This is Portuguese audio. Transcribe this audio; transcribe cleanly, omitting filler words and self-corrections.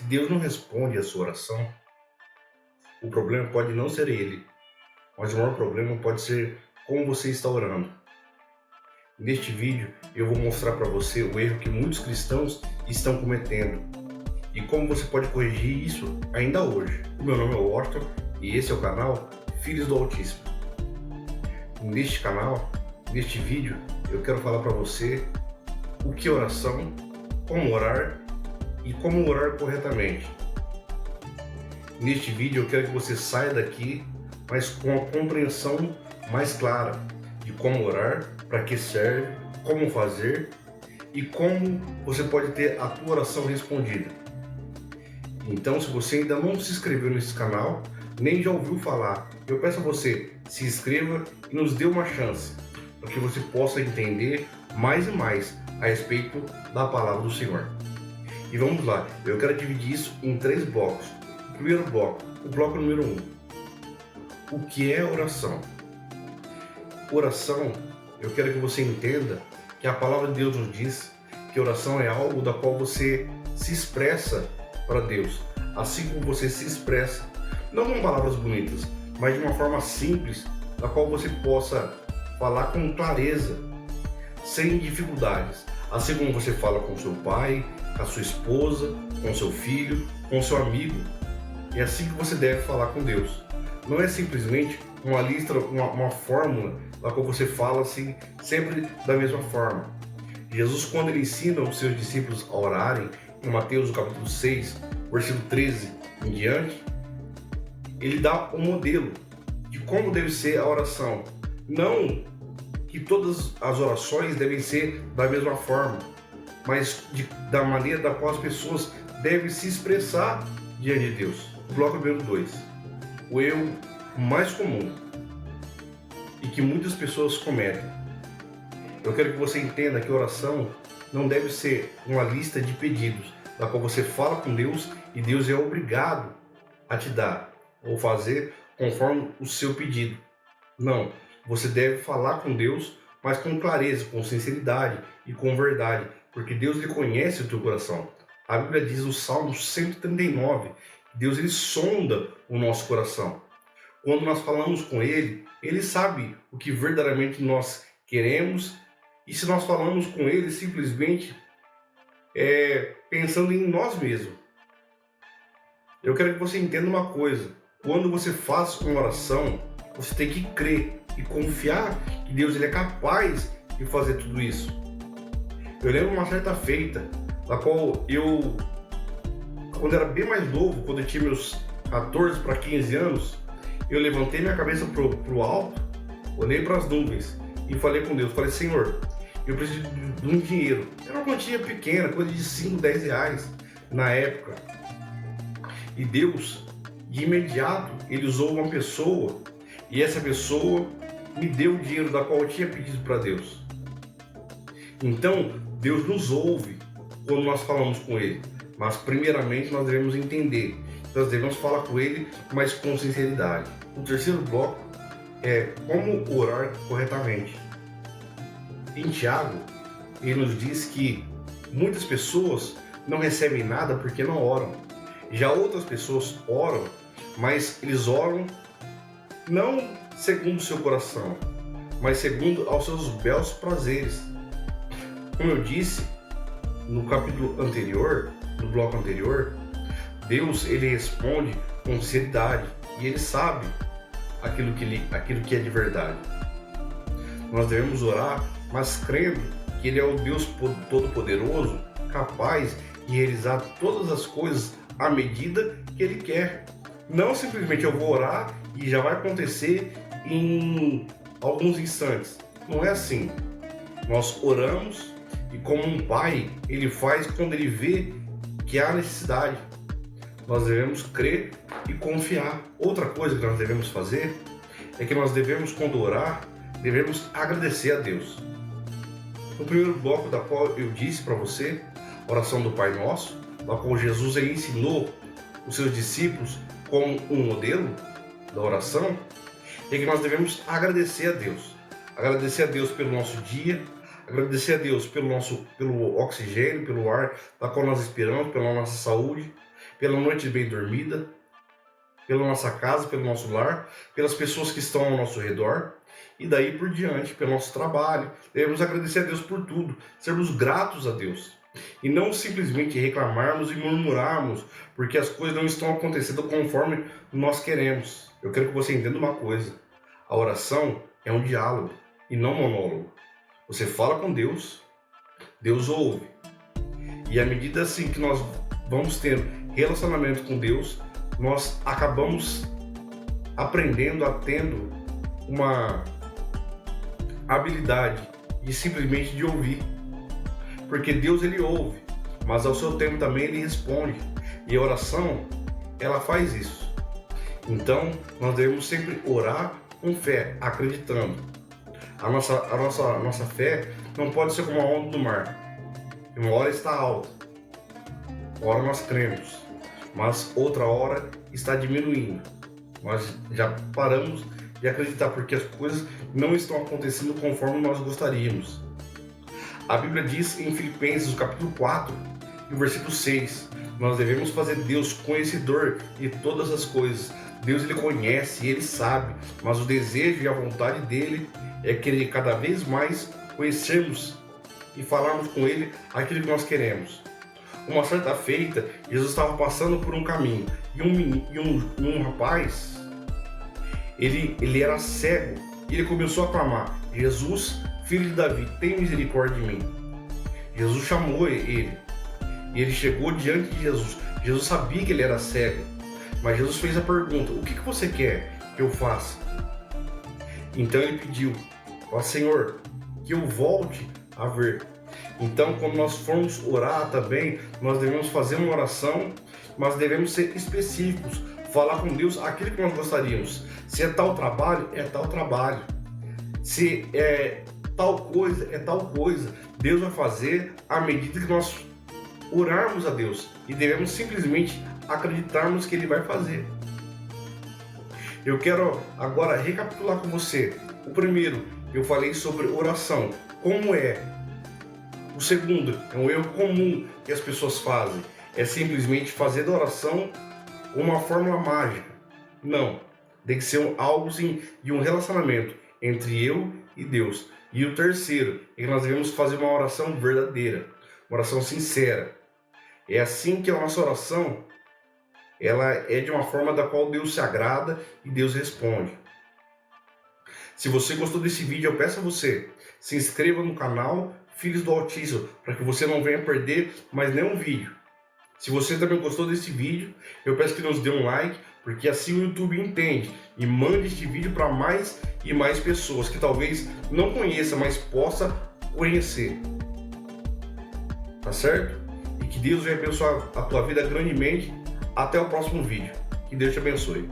Se Deus não responde a sua oração, o problema pode não ser ele, mas o maior problema pode ser como você está orando. Neste vídeo eu vou mostrar para você o erro que muitos cristãos estão cometendo e como você pode corrigir isso ainda hoje. O meu nome é Washington e esse é o canal Filhos do Altíssimo. Neste vídeo, eu quero falar para você o que é oração, como orar e como orar corretamente. Neste vídeo eu quero que você saia daqui, mas com a compreensão mais clara de como orar, para que serve, como fazer e como você pode ter a tua oração respondida. Então, se você ainda não se inscreveu nesse canal, nem já ouviu falar, eu peço a você, se inscreva e nos dê uma chance, para que você possa entender mais e mais a respeito da palavra do Senhor. E vamos lá, eu quero dividir isso em 3 blocos. O primeiro bloco, o bloco número 1. O que é oração? Oração, eu quero que você entenda que a palavra de Deus nos diz que oração é algo da qual você se expressa para Deus, assim como você se expressa, não com palavras bonitas, mas de uma forma simples, da qual você possa falar com clareza, sem dificuldades, assim como você fala com seu pai, com a sua esposa, com seu filho, com seu amigo. É assim que você deve falar com Deus. Não é simplesmente uma lista, uma fórmula da qual você fala assim, sempre da mesma forma. Jesus, quando ele ensina os seus discípulos a orarem, em Mateus capítulo 6, versículo 13 em diante, ele dá um modelo de como deve ser a oração. Não que todas as orações devem ser da mesma forma, mas da maneira da qual as pessoas devem se expressar diante de Deus. Bloco número 2. O erro mais comum e que muitas pessoas cometem. Eu quero que você entenda que oração não deve ser uma lista de pedidos, da qual você fala com Deus e Deus é obrigado a te dar ou fazer conforme o seu pedido. Não, você deve falar com Deus, mas com clareza, com sinceridade e com verdade, porque Deus ele conhece o teu coração. A Bíblia diz no Salmo 139, Deus ele sonda o nosso coração. Quando nós falamos com Ele, Ele sabe o que verdadeiramente nós queremos, e se nós falamos com Ele simplesmente pensando em nós mesmos. Eu quero que você entenda uma coisa: quando você faz uma oração, você tem que crer e confiar que Deus ele é capaz de fazer tudo isso. Eu lembro uma certa feita, da qual eu, quando era bem mais novo, quando eu tinha meus 14 para 15 anos, eu levantei minha cabeça pro alto, olhei para as nuvens e falei com Deus, falei: Senhor, eu preciso de um dinheiro. Era uma quantia pequena, coisa de 5, 10 reais na época. E Deus, de imediato, ele usou uma pessoa e essa pessoa me deu o dinheiro da qual eu tinha pedido para Deus. Então, Deus nos ouve quando nós falamos com Ele, mas primeiramente nós devemos entender, nós devemos falar com Ele, mas com sinceridade. O terceiro bloco é como orar corretamente. Em Tiago, ele nos diz que muitas pessoas não recebem nada porque não oram. Já outras pessoas oram, mas eles oram não segundo o seu coração, mas segundo aos seus belos prazeres. Como eu disse no capítulo anterior, no bloco anterior, Deus ele responde com sinceridade e ele sabe aquilo que é de verdade. Nós devemos orar, mas crendo que ele é o Deus Todo-Poderoso, capaz de realizar todas as coisas à medida que ele quer. Não simplesmente eu vou orar e já vai acontecer em alguns instantes. Não é assim. Nós oramos e como um pai, ele faz quando ele vê que há necessidade. Nós devemos crer e confiar. Outra coisa que nós devemos fazer é que nós devemos, quando orar, devemos agradecer a Deus. No primeiro bloco da qual eu disse para você, a oração do Pai Nosso, da qual Jesus ele ensinou os seus discípulos como um modelo da oração, é que nós devemos agradecer a Deus. Agradecer a Deus pelo nosso dia, agradecer a Deus pelo oxigênio, pelo ar da qual nós respiramos, pela nossa saúde, pela noite bem dormida, pela nossa casa, pelo nosso lar, pelas pessoas que estão ao nosso redor e daí por diante, pelo nosso trabalho. Devemos agradecer a Deus por tudo, sermos gratos a Deus e não simplesmente reclamarmos e murmurarmos porque as coisas não estão acontecendo conforme nós queremos. Eu quero que você entenda uma coisa: a oração é um diálogo e não monólogo. Você fala com Deus, Deus ouve. E à medida assim que nós vamos ter relacionamento com Deus, nós acabamos aprendendo a tendo uma habilidade de simplesmente de ouvir. Porque Deus ele ouve, mas ao seu tempo também ele responde. E a oração, ela faz isso. Então, nós devemos sempre orar com fé, acreditando. A nossa fé não pode ser como a onda do mar. Uma hora está alta, uma hora nós cremos, mas outra hora está diminuindo. Nós já paramos de acreditar porque as coisas não estão acontecendo conforme nós gostaríamos. A Bíblia diz em Filipenses, capítulo 4, e o versículo 6, nós devemos fazer Deus conhecedor de todas as coisas. Deus ele conhece, ele sabe, mas o desejo e a vontade dele é querer cada vez mais conhecermos e falarmos com ele aquilo que nós queremos. Uma certa feita, Jesus estava passando por um caminho e um rapaz, ele era cego e ele começou a clamar: Jesus, filho de Davi, tem misericórdia de mim. Jesus chamou ele e ele chegou diante de Jesus. Jesus sabia que ele era cego, mas Jesus fez a pergunta: o que você quer que eu faça? Então ele pediu: ó Senhor, que eu volte a ver. Então, quando nós formos orar também, nós devemos fazer uma oração, mas devemos ser específicos, falar com Deus aquilo que nós gostaríamos. Se é tal trabalho, é tal trabalho. Se é tal coisa, é tal coisa. Deus vai fazer à medida que nós orarmos a Deus e devemos simplesmente acreditarmos que Ele vai fazer. Eu quero agora recapitular com você. O primeiro, eu falei sobre oração, como é. O segundo, é um erro comum que as pessoas fazem, é simplesmente fazer da oração uma fórmula mágica. Não, tem que ser algo assim, de um relacionamento entre eu e Deus. E o terceiro, é que nós devemos fazer uma oração verdadeira, uma oração sincera. É assim que a nossa oração, ela é de uma forma da qual Deus se agrada e Deus responde. Se você gostou desse vídeo, eu peço a você, se inscreva no canal Filhos do Altíssimo, para que você não venha perder mais nenhum vídeo. Se você também gostou desse vídeo, eu peço que nos dê um like, porque assim o YouTube entende e mande este vídeo para mais e mais pessoas que talvez não conheçam, mas possa conhecer. Tá certo? E que Deus venha abençoar a tua vida grandemente. Até o próximo vídeo. Que Deus te abençoe.